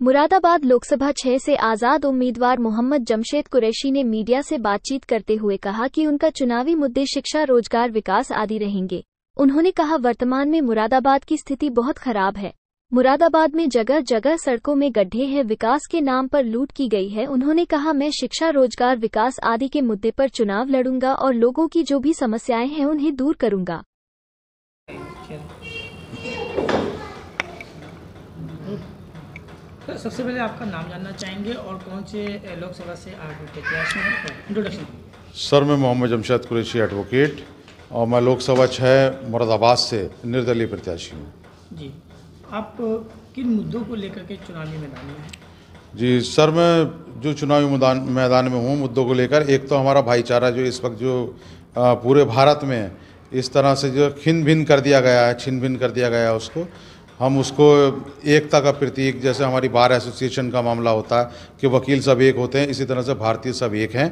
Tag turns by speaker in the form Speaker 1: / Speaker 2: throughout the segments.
Speaker 1: मुरादाबाद लोकसभा 6 से आजाद उम्मीदवार मोहम्मद जमशेद कुरैशी ने मीडिया से बातचीत करते हुए कहा कि उनका चुनावी मुद्दे शिक्षा, रोजगार, विकास आदि रहेंगे। उन्होंने कहा, वर्तमान में मुरादाबाद की स्थिति बहुत खराब है। मुरादाबाद में जगह जगह सड़कों में गड्ढे हैं, विकास के नाम पर लूट की गई है। उन्होंने कहा, मैं शिक्षा, रोजगार, विकास आदि के मुद्दे पर चुनाव लड़ूंगा और लोगों की जो भी समस्याएं हैं उन्हें दूर करूंगा।
Speaker 2: सबसे पहले आपका नाम जानना चाहेंगे और कौन से लोकसभा से प्रत्याशी हैं, इंट्रोडक्शन।
Speaker 3: सर, मैं मोहम्मद जमशेद कुरैशी एडवोकेट और मैं लोकसभा 6 मुरादाबाद से निर्दलीय प्रत्याशी हूँ।
Speaker 2: जी, आप किन मुद्दों को लेकर के चुनावी मैदान में हैं? जी
Speaker 3: सर, मैं जो चुनावी मैदान में हूँ मुद्दों को लेकर, एक तो हमारा भाईचारा जो इस वक्त जो पूरे भारत में इस तरह से जो छिन्न भिन्न कर दिया गया है उसको हम उसको एकता का प्रतीक, जैसे हमारी बार एसोसिएशन का मामला होता है कि वकील सब एक होते हैं, इसी तरह से भारतीय सब एक हैं।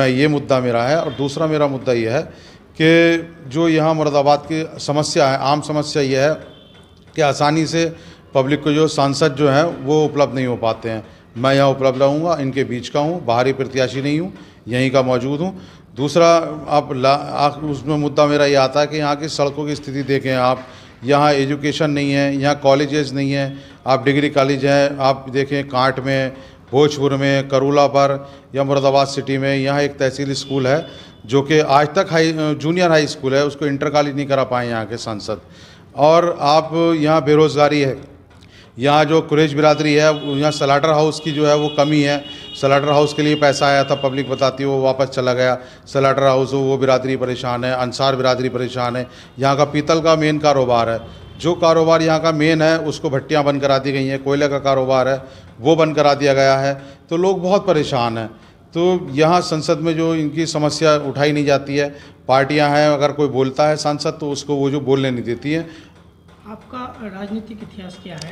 Speaker 3: ये मुद्दा मेरा है। और दूसरा मेरा मुद्दा ये है कि जो यहाँ मुरादाबाद की समस्या है, आम समस्या ये है कि आसानी से पब्लिक को जो सांसद जो हैं वो उपलब्ध नहीं हो पाते हैं। मैं यहाँ उपलब्ध रहूँगा, इनके बीच का हूँ, बाहरी प्रत्याशी नहीं हूँ, यहीं का मौजूद हूँ। दूसरा उसमें मुद्दा मेरा ये आता है कि यहाँ की सड़कों की स्थिति देखें आप, यहाँ एजुकेशन नहीं है, यहाँ कॉलेजेस नहीं है। आप डिग्री कॉलेज हैं, आप देखें कांट में, भोजपुर में, करूला पर या मुरादाबाद सिटी में यहाँ एक तहसील स्कूल है जो कि आज तक जूनियर हाई स्कूल है, उसको इंटर कॉलेज नहीं करा पाए यहाँ के सांसद। और आप यहाँ बेरोज़गारी है, यहाँ जो कुरैश बिरादरी है, यहाँ स्लाटर हाउस की जो है वो कमी है। स्लाटर हाउस के लिए पैसा आया था, पब्लिक बताती है वो वापस चला गया। स्लाटर हाउस वो बिरादरी परेशान है, अंसार बिरादरी परेशान है। यहाँ का पीतल का मेन कारोबार है, जो कारोबार यहाँ का मेन है उसको भट्टियाँ बंद करा दी गई हैं। कोयले का कारोबार है वो बंद करा दिया गया है, तो लोग बहुत परेशान हैं। तो यहाँ संसद में जो इनकी समस्या उठाई नहीं जाती है, पार्टियाँ हैं, अगर कोई बोलता है सांसद तो उसको वो जो बोलने नहीं देती है।
Speaker 2: आपका राजनीतिक इतिहास क्या है,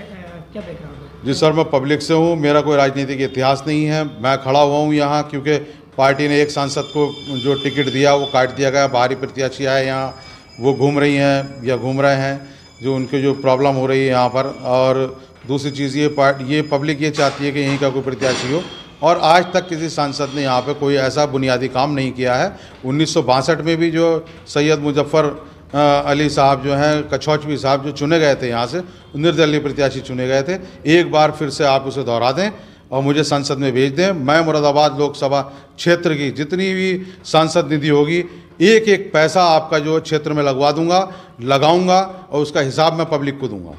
Speaker 2: क्या बैकग्राउंड है?
Speaker 3: जी सर, मैं पब्लिक से हूँ, मेरा कोई राजनीतिक इतिहास नहीं है। मैं खड़ा हुआ हूँ यहाँ क्योंकि पार्टी ने एक सांसद को जो टिकट दिया वो काट दिया गया। बाहरी प्रत्याशी आए यहाँ, वो घूम रही हैं या घूम रहे हैं, जो उनके जो प्रॉब्लम हो रही है यहाँ पर। और दूसरी चीज़ ये पब्लिक ये चाहती है कि यहीं का कोई प्रत्याशी हो, और आज तक किसी सांसद ने यहाँ पर कोई ऐसा बुनियादी काम नहीं किया है। 1962 में भी जो सैयद मुजफ्फर अली साहब जो हैं, कछौचवी साहब जो चुने गए थे यहाँ से, निर्दलीय प्रत्याशी चुने गए थे। एक बार फिर से आप उसे दोहरा दें और मुझे संसद में भेज दें। मैं मुरादाबाद लोकसभा क्षेत्र की जितनी भी सांसद निधि होगी, एक एक पैसा आपका जो क्षेत्र में लगाऊंगा और उसका हिसाब मैं पब्लिक को दूंगा।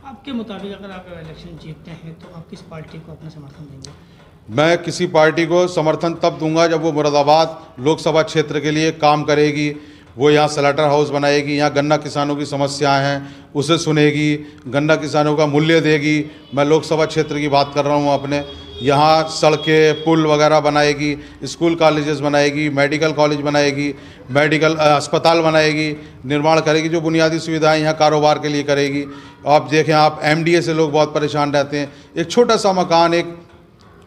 Speaker 2: आपके मुताबिक अगर आप इलेक्शन जीतते हैं तो आप किस पार्टी को अपना समर्थन देंगे?
Speaker 3: मैं किसी पार्टी को समर्थन तब दूंगा जब वो मुरादाबाद लोकसभा क्षेत्र के लिए काम करेगी, वो यहाँ स्लाटर हाउस बनाएगी, यहाँ गन्ना किसानों की समस्याएं हैं उसे सुनेगी, गन्ना किसानों का मूल्य देगी। मैं लोकसभा क्षेत्र की बात कर रहा हूँ अपने, यहाँ सड़कें, पुल वगैरह बनाएगी, स्कूल कॉलेजेस बनाएगी, मेडिकल कॉलेज बनाएगी, मेडिकल अस्पताल बनाएगी, निर्माण करेगी, जो बुनियादी सुविधाएं यहाँ कारोबार के लिए करेगी। आप देखें, आप MDA से लोग बहुत परेशान रहते हैं। एक छोटा सा मकान, एक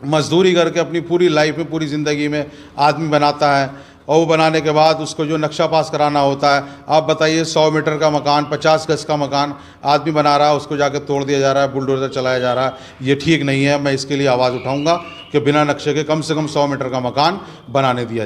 Speaker 3: मजदूरी करके अपनी पूरी लाइफ में, पूरी ज़िंदगी में आदमी बनाता है, और वो बनाने के बाद उसको जो नक्शा पास कराना होता है, आप बताइए 100 मीटर का मकान, 50 गज का मकान आदमी बना रहा है, उसको जाके तोड़ दिया जा रहा है, बुलडोजर चलाया जा रहा है। ये ठीक नहीं है। मैं इसके लिए आवाज़ उठाऊंगा कि बिना नक्शे के कम से कम 100 मीटर का मकान बनाने दिया जाए।